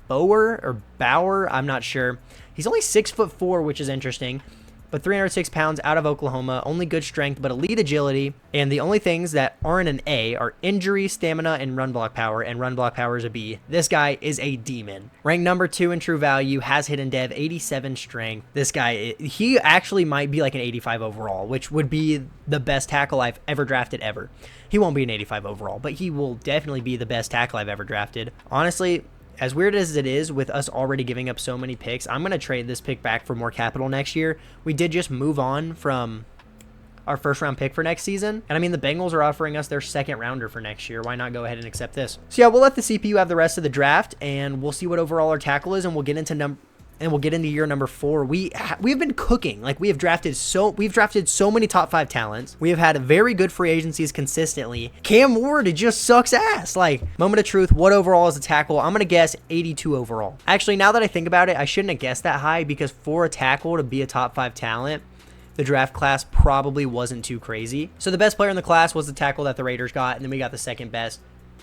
Bauer. I'm not sure. He's only 6'4", which is interesting. but 306 pounds out of Oklahoma, only good strength, but elite agility. And the only things that aren't an A are injury, stamina, and run block power. And run block power is a B. This guy is a demon. Ranked number 2 in true value, has hidden dev, 87 strength. This guy, he actually might be like an 85 overall, which would be the best tackle I've ever drafted ever. He won't be an 85 overall, but he will definitely be the best tackle I've ever drafted. Honestly, as weird as it is with us already giving up so many picks, I'm going to trade this pick back for more capital next year. We did just move on from our first round pick for next season. And I mean, the Bengals are offering us their second rounder for next year. Why not go ahead and accept this? So yeah, we'll let the CPU have the rest of the draft, and we'll see what overall our tackle is, and we'll get into year number 4. We've been cooking. Like, we've drafted so many top 5 talents. We have had very good free agencies consistently. Cam Ward, it just sucks ass. Like, moment of truth, what overall is a tackle? I'm gonna guess 82 overall. Actually, now that I think about it, I shouldn't have guessed that high, because for a tackle to be a top 5 talent, the draft class probably wasn't too crazy. So the best player in the class was the tackle that the Raiders got, and then we got the second best.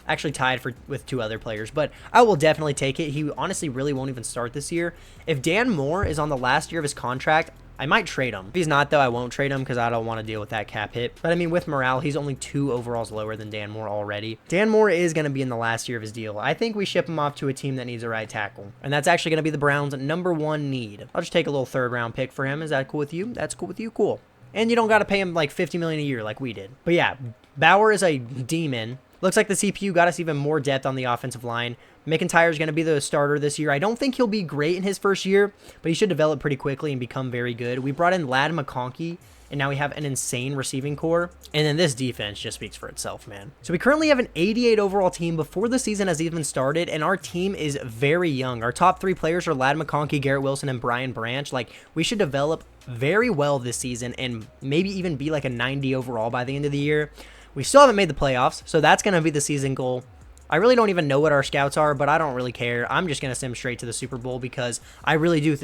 Actually tied with 2 other players, but I will definitely take it. He honestly really won't even start this year. If Dan Moore is on the last year of his contract, I might trade him. If he's not, though, I won't trade him because I don't want to deal with that cap hit. But I mean, with morale, he's only 2 overalls lower than Dan Moore already. Dan Moore is going to be in the last year of his deal. I think we ship him off to a team that needs a right tackle, and that's actually going to be the Browns' number 1 need. I'll just take a little 3rd round pick for him. Is that cool with you? That's cool with you? Cool. And you don't got to pay him like $50 million a year like we did. But yeah, Bauer is a demon. Looks like the CPU got us even more depth on the offensive line. McIntyre is going to be the starter this year. I don't think he'll be great in his first year, but he should develop pretty quickly and become very good. We brought in Ladd McConkey, and now we have an insane receiving core. And then this defense just speaks for itself, man. So we currently have an 88 overall team before the season has even started, and our team is very young. Our top 3 players are Ladd McConkey, Garrett Wilson, and Brian Branch. Like, we should develop very well this season and maybe even be like a 90 overall by the end of the year. We still haven't made the playoffs, so that's going to be the season goal. I really don't even know what our scouts are, but I don't really care. I'm just going to sim straight to the Super Bowl because I really do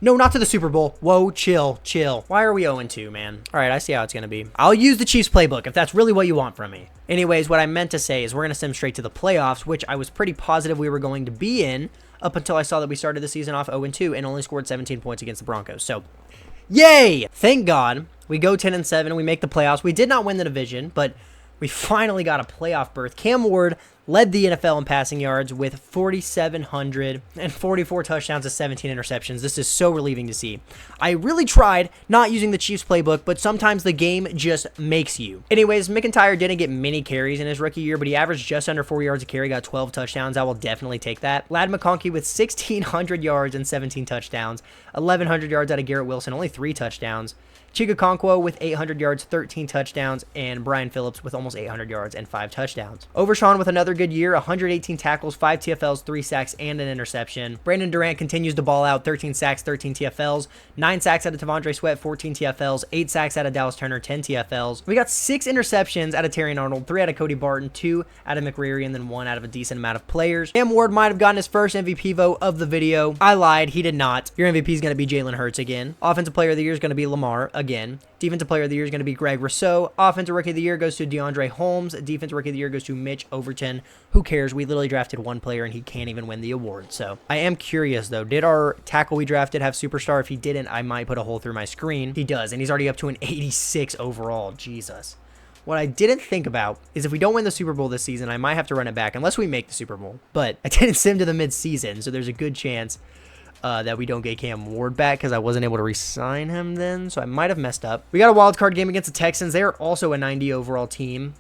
No, not to the Super Bowl. Whoa, chill. Why are we 0-2, man? All right, I see how it's going to be. I'll use the Chiefs playbook if that's really what you want from me. Anyways, what I meant to say is we're going to sim straight to the playoffs, which I was pretty positive we were going to be in up until I saw that we started the season off 0-2 and only scored 17 points against the Broncos. So, yay! Thank God. We go 10-7 and we make the playoffs. We did not win the division, but we finally got a playoff berth. Cam Ward led the NFL in passing yards with 4,744 touchdowns to 17 interceptions. This is so relieving to see. I really tried not using the Chiefs playbook, but sometimes the game just makes you. Anyways, McIntyre didn't get many carries in his rookie year, but he averaged just under 4 yards a carry, got 12 touchdowns. I will definitely take that. Ladd McConkey with 1,600 yards and 17 touchdowns. 1,100 yards out of Garrett Wilson, only 3 touchdowns. Chika Okonkwo with 800 yards, 13 touchdowns, and Brian Phillips with almost 800 yards and 5 touchdowns. Overshawn with another good year, 118 tackles, 5 TFLs, 3 sacks, and an interception. Brandon Durant continues to ball out, 13 sacks, 13 TFLs, 9 sacks out of Tavondre Sweat, 14 TFLs, 8 sacks out of Dallas Turner, 10 TFLs. We got 6 interceptions out of Terry Arnold, 3 out of Cody Barton, 2 out of McReary, and then 1 out of a decent amount of players. Cam Ward might have gotten his first MVP vote of the video. I lied, he did not. Your MVP is going to be Jalen Hurts again. Offensive Player of the Year is going to be Lamar again. Defensive Player of the Year is going to be Greg Rousseau. Offensive Rookie of the Year goes to DeAndre Holmes. Defensive Rookie of the Year goes to Mitch Overton. Who cares? We literally drafted one player and he can't even win the award. So I am curious though. Did our tackle we drafted have superstar? If he didn't, I might put a hole through my screen. He does, and he's already up to an 86 overall. Jesus. What I didn't think about is if we don't win the Super Bowl this season, I might have to run it back unless we make the Super Bowl. But I didn't sim to the mid-season, so there's a good chance that we don't get Cam Ward back because I wasn't able to re-sign him then, so I might have messed up. We got a wild card game against the Texans. They are also a 90 overall team.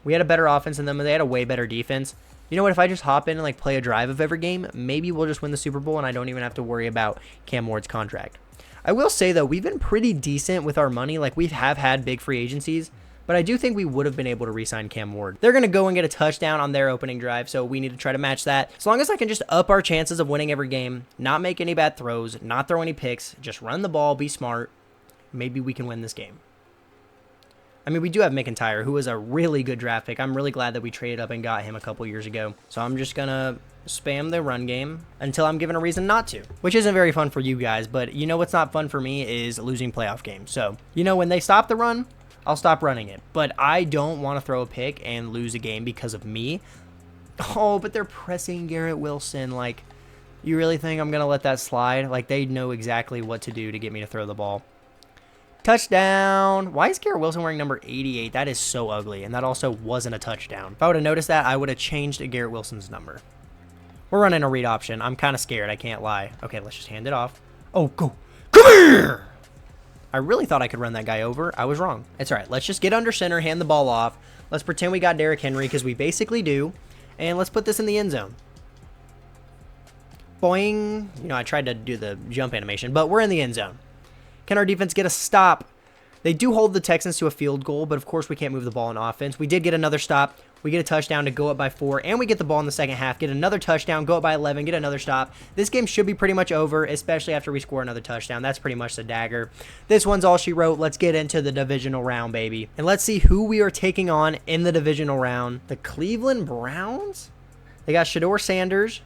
We had a better offense than them, and they had a way better defense. You know what? If I just hop in and like play a drive of every game, maybe we'll just win the Super Bowl, and I don't even have to worry about Cam Ward's contract. I will say though, we've been pretty decent with our money. Like we have had big free agencies. But I do think we would have been able to re-sign Cam Ward. They're going to go and get a touchdown on their opening drive, so we need to try to match that. As long as I can just up our chances of winning every game, not make any bad throws, not throw any picks, just run the ball, be smart, maybe we can win this game. I mean, we do have McIntyre, who is a really good draft pick. I'm really glad that we traded up and got him a couple years ago. So I'm just going to spam the run game until I'm given a reason not to, which isn't very fun for you guys. But you know what's not fun for me is losing playoff games. So, you know, when they stop the run, I'll stop running it. But I don't want to throw a pick and lose a game because of me. Oh, but they're pressing Garrett Wilson. Like, you really think I'm going to let that slide? Like, they know exactly what to do to get me to throw the ball. Touchdown. Why is Garrett Wilson wearing number 88? That is so ugly. And that also wasn't a touchdown. If I would have noticed that, I would have changed Garrett Wilson's number. We're running a read option. I'm kind of scared. I can't lie. Okay, let's just hand it off. Oh, go. Come here. I really thought I could run that guy over. I was wrong. It's all right. Let's just get under center, hand the ball off. Let's pretend we got Derrick Henry because we basically do. And let's put this in the end zone. Boing. You know, I tried to do the jump animation, but we're in the end zone. Can our defense get a stop? They do hold the Texans to a field goal, but of course we can't move the ball in offense. We did get another stop. We get a touchdown to go up by 4, and we get the ball in the second half, get another touchdown, go up by 11, get another stop. This game should be pretty much over, especially after we score another touchdown. That's pretty much the dagger. This one's all she wrote. Let's get into the divisional round, baby. And let's see who we are taking on in the divisional round. The Cleveland Browns? They got Shedeur Sanders.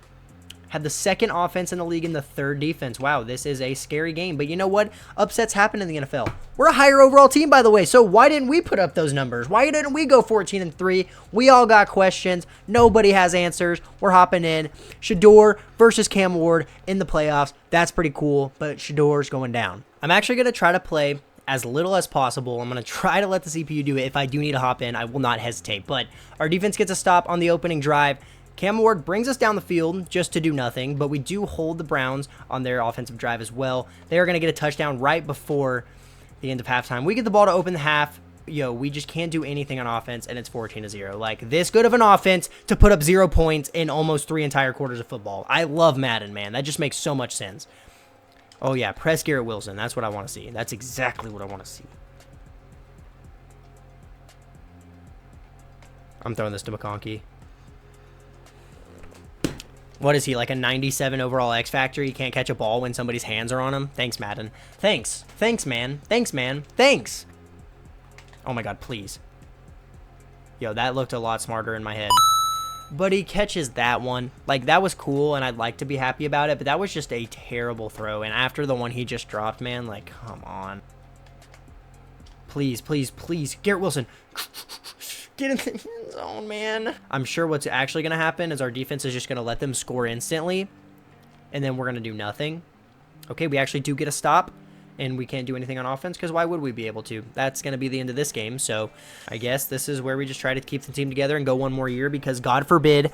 Had the second offense in the league and the third defense. Wow, this is a scary game. But you know what? Upsets happen in the NFL. We're a higher overall team, by the way. So why didn't we put up those numbers? Why didn't we go 14-3? We all got questions. Nobody has answers. We're hopping in. Shedeur versus Cam Ward in the playoffs. That's pretty cool. But Shedeur's going down. I'm actually going to try to play as little as possible. I'm going to try to let the CPU do it. If I do need to hop in, I will not hesitate. But our defense gets a stop on the opening drive. Cam Ward brings us down the field just to do nothing, but we do hold the Browns on their offensive drive as well. They are going to get a touchdown right before the end of halftime. We get the ball to open the half. Yo, we just can't do anything on offense, and it's 14-0. Like, this good of an offense to put up 0 points in almost 3 entire quarters of football. I love Madden, man. That just makes so much sense. Oh, yeah, press Garrett Wilson. That's what I want to see. That's exactly what I want to see. I'm throwing this to McConkey. What is he, like a 97 overall X Factor? He can't catch a ball when somebody's hands are on him? Thanks, Madden. Thanks. Thanks, man. Thanks, man. Thanks. Oh, my God, please. Yo, that looked a lot smarter in my head. But he catches that one. Like, that was cool, and I'd like to be happy about it, but that was just a terrible throw. And after the one he just dropped, man, like, come on. Please, please, please. Garrett Wilson. Get in the end zone, man. I'm sure what's actually going to happen is our defense is just going to let them score instantly, and then we're going to do nothing. Okay, we actually do get a stop, and we can't do anything on offense, because why would we be able to? That's going to be the end of this game, so I guess this is where we just try to keep the team together and go one more year, because God forbid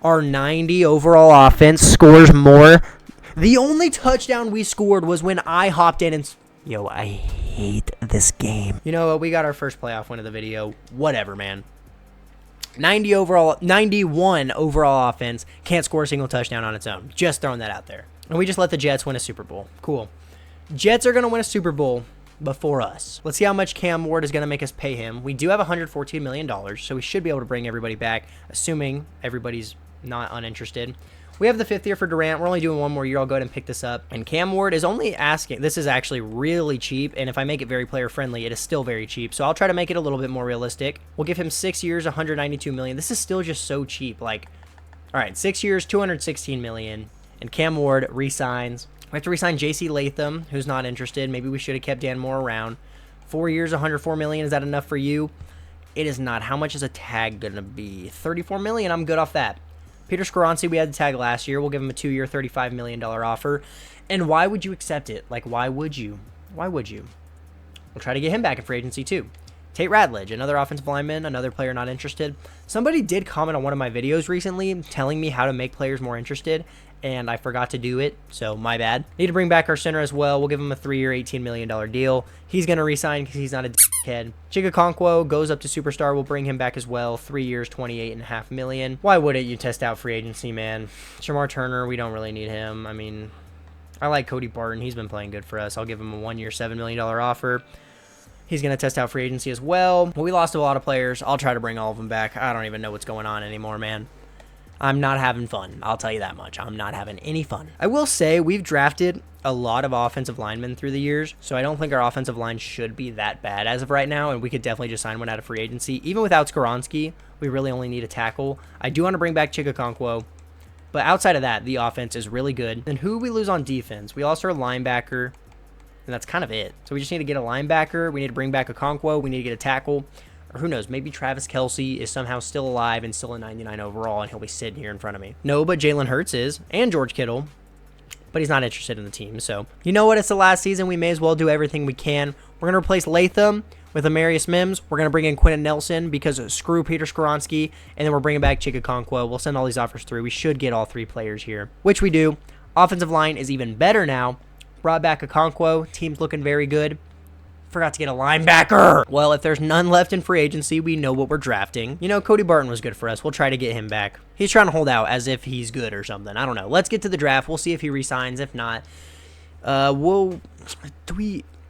our 90 overall offense scores more. The only touchdown we scored was when I hopped in and... Yo, I hate this game. You know what? We got our first playoff win of the video. Whatever, man. 91 overall offense. Can't score a single touchdown on its own. Just throwing that out there. And we just let the Jets win a Super Bowl. Cool. Jets are going to win a Super Bowl before us. Let's see how much Cam Ward is going to make us pay him. We do have $114 million, so we should be able to bring everybody back, assuming everybody's not uninterested. We have the 5th year for Durant. We're only doing one more year. I'll go ahead and pick this up. And Cam Ward is only asking. This is actually really cheap. And if I make it very player friendly, it is still very cheap. So I'll try to make it a little bit more realistic. We'll give him 6 years, $192 million. This is still just so cheap. Like, all right, 6 years, $216 million. And Cam Ward re-signs. We have to re-sign J.C. Latham, who's not interested. Maybe we should have kept Dan Moore around. 4 years, $104 million. Is that enough for you? It is not. How much is a tag going to be? $34 million. I'm good off that. Peter Skoronski, we had the tag last year. We'll give him a 2-year, $35 million offer. And why would you accept it? Like, why would you? Why would you? We'll try to get him back in free agency, too. Tate Radledge, another offensive lineman, another player not interested. Somebody did comment on one of my videos recently telling me how to make players more interested, and I forgot to do it, so my bad. Need to bring back our center as well. We'll give him a 3-year, $18 million deal. He's going to resign because he's not a dickhead. Chika Okonkwo goes up to superstar. We'll bring him back as well. 3 years, $28.5 million. Why wouldn't you test out free agency, man? Shamar Turner, we don't really need him. I mean, I like Cody Barton. He's been playing good for us. I'll give him a 1-year, $7 million offer. He's going to test out free agency as well. We lost a lot of players. I'll try to bring all of them back. I don't even know what's going on anymore, man. I'm not having fun. I'll tell you that much. I'm not having any fun. I will say we've drafted a lot of offensive linemen through the years, so I don't think our offensive line should be that bad as of right now, and we could definitely just sign one out of free agency. Even without Skoronski, we really only need a tackle. I do want to bring back Chika Okonkwo, but outside of that, the offense is really good. And who we lose on defense? We lost our linebacker, and that's kind of it. So we just need to get a linebacker. We need to bring back Okonkwo. We need to get a tackle. Or who knows, maybe Travis Kelce is somehow still alive and still a 99 overall, and he'll be sitting here in front of me. No, but Jalen Hurts is, and George Kittle. but he's not interested in the team. So, you know what? It's the last season. We may as well do everything we can. We're going to replace Latham with Amarius Mims. We're going to bring in Quentin Nelson because screw Peter Skoronski, and then we're bringing back Chikakonkwo. We'll send all these offers through. We should get all 3 players here, which we do. Offensive line is even better now. Brought back Okonkwo. Team's looking very good. Forgot to get a linebacker. Well, if there's none left in free agency, we know what we're drafting. You know, Cody Barton was good for us. We'll try to get him back. He's trying to hold out as if he's good or something. I don't know. Let's get to the draft. We'll see if he resigns. If not,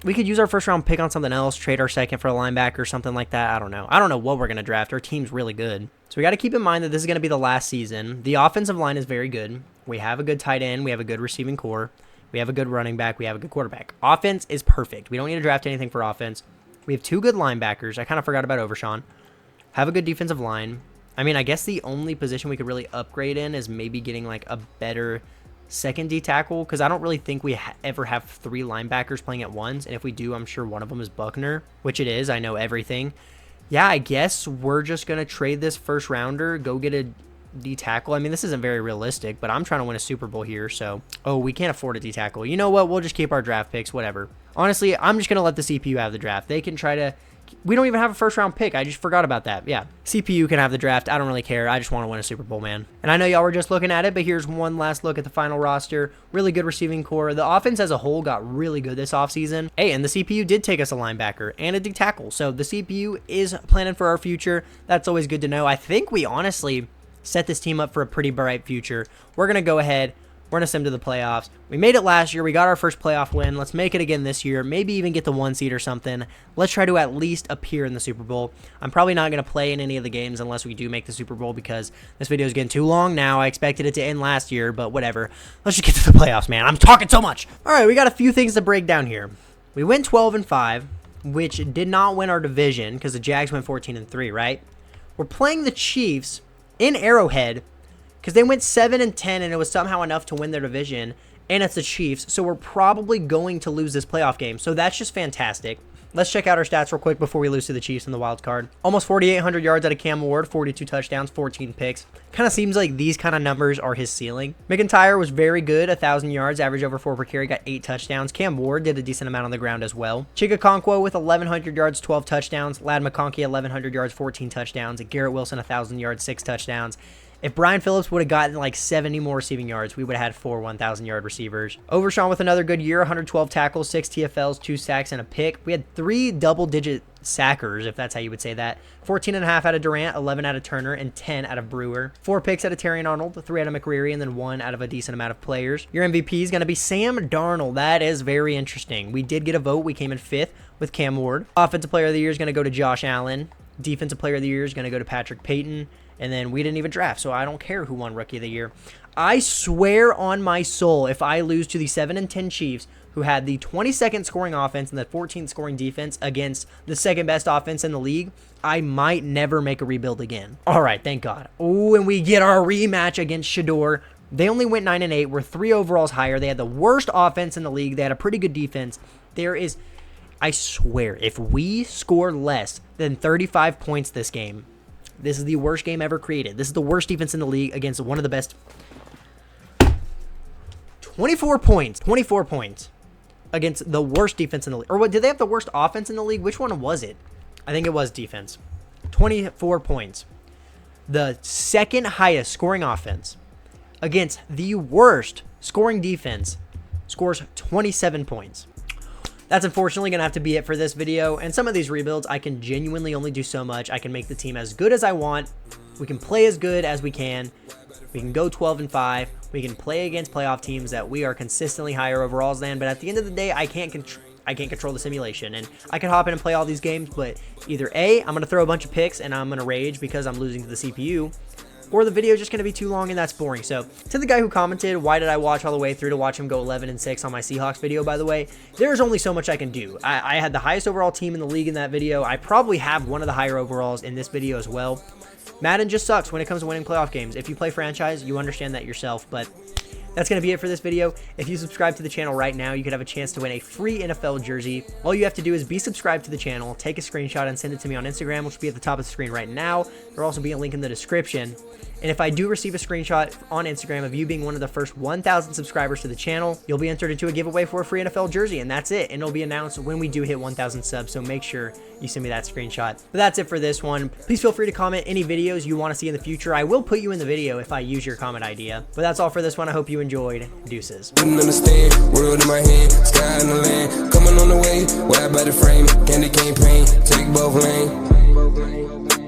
we could use our first round pick on something else, trade our second for a linebacker or something like that. I don't know. I don't know what we're going to draft. Our team's really good. So we got to keep in mind that this is going to be the last season. The offensive line is very good. We have a good tight end. We have a good receiving core. We have a good running back. We have a good quarterback. Offense is perfect. We don't need to draft anything for offense. We have 2 good linebackers. I kind of forgot about Overshawn. Have a good defensive line. I mean, I guess the only position we could really upgrade in is maybe getting like a better second D tackle, because I don't really think we ever have 3 linebackers playing at once. And if we do, I'm sure one of them is Buckner, which it is. I know everything. Yeah, I guess we're just going to trade this first rounder, go get a D tackle. I mean, this isn't very realistic, but I'm trying to win a Super Bowl here, so we can't afford a D tackle. You know what? We'll just keep our draft picks, whatever. Honestly, I'm just gonna let the CPU have the draft. They can try to. We don't even have a first round pick. I just forgot about that. Yeah, CPU can have the draft. I don't really care. I just want to win a Super Bowl, man. And I know y'all were just looking at it, but here's one last look at the final roster. Really good receiving core. The offense as a whole got really good this offseason. Hey, and the CPU did take us a linebacker and a D tackle, so the CPU is planning for our future. That's always good to know. I think we honestly set this team up for a pretty bright future. We're going to go ahead. We're going to send them to the playoffs. We made it last year. We got our first playoff win. Let's make it again this year. Maybe even get the 1 seed or something. Let's try to at least appear in the Super Bowl. I'm probably not going to play in any of the games unless we do make the Super Bowl, because this video is getting too long now. I expected it to end last year, but whatever. Let's just get to the playoffs, man. I'm talking so much. All right, we got a few things to break down here. We went 12-5, which did not win our division because the Jags went 14-3, right? We're playing the Chiefs in Arrowhead, because they went 7-10 and it was somehow enough to win their division, and it's the Chiefs, so we're probably going to lose this playoff game. So that's just fantastic. Let's check out our stats real quick before we lose to the Chiefs in the wild card. Almost 4,800 yards out of Cam Ward, 42 touchdowns, 14 picks. Kind of seems like these kind of numbers are his ceiling. McIntyre was very good, 1,000 yards, average over 4 per carry, got 8 touchdowns. Cam Ward did a decent amount on the ground as well. Chikakonkwo with 1,100 yards, 12 touchdowns. Ladd McConkey, 1,100 yards, 14 touchdowns. Garrett Wilson, 1,000 yards, 6 touchdowns. If Brian Phillips would have gotten like 70 more receiving yards, we would have had 4 1,000-yard receivers. Overshawn with another good year, 112 tackles, 6 TFLs, 2 sacks, and a pick. We had 3 double-digit sackers, if that's how you would say that. 14.5 out of Durant, 11 out of Turner, and 10 out of Brewer. 4 picks out of Terrion Arnold, 3 out of McCreary, and then 1 out of a decent amount of players. Your MVP is going to be Sam Darnold. That is very interesting. We did get a vote. We came in 5th with Cam Ward. Offensive Player of the Year is going to go to Josh Allen. Defensive Player of the Year is going to go to Patrick Payton. And then we didn't even draft, so I don't care who won Rookie of the Year. I swear on my soul, if I lose to the 7-10 Chiefs, who had the 22nd scoring offense and the 14th scoring defense against the second best offense in the league, I might never make a rebuild again. All right, thank God. Oh, and we get our rematch against Shador. They only went 9-8. We're 3 overalls higher. They had the worst offense in the league. They had a pretty good defense. I swear, if we score less than 35 points this game, this is the worst game ever created. This is the worst defense in the league against one of the best. 24 points. 24 points against the worst defense in the league. Or what? Did they have the worst offense in the league? Which one was it? I think it was defense. 24 points. The second highest scoring offense against the worst scoring defense scores 27 points. That's unfortunately going to have to be it for this video. And some of these rebuilds, I can genuinely only do so much. I can make the team as good as I want. We can play as good as we can. We can go 12-5. We can play against playoff teams that we are consistently higher overalls than. But at the end of the day, I can't control the simulation. And I can hop in and play all these games, but either A, I'm going to throw a bunch of picks and I'm going to rage because I'm losing to the CPU, or the video is just going to be too long and that's boring. So to the guy who commented, why did I watch all the way through to watch him go 11-6 on my Seahawks video, by the way, there's only so much I can do. I had the highest overall team in the league in that video. I probably have one of the higher overalls in this video as well. Madden just sucks when it comes to winning playoff games. If you play franchise, you understand that yourself, but That's going to be it for this video. If you subscribe to the channel right now, you could have a chance to win a free NFL jersey. All you have to do is be subscribed to the channel, take a screenshot, and send it to me on Instagram, which will be at the top of the screen right now. There'll also be a link in the description. And if I do receive a screenshot on Instagram of you being one of the first 1,000 subscribers to the channel, you'll be entered into a giveaway for a free NFL jersey, and that's it. And it'll be announced when we do hit 1,000 subs, so make sure you send me that screenshot. But that's it for this one. Please feel free to comment any videos you want to see in the future. I will put you in the video if I use your comment idea. But that's all for this one. I hope you enjoyed. Deuces. Didn't understand, world in my hand, sky in the land, coming on the way, wide by the frame, candy cane paint, take both lanes.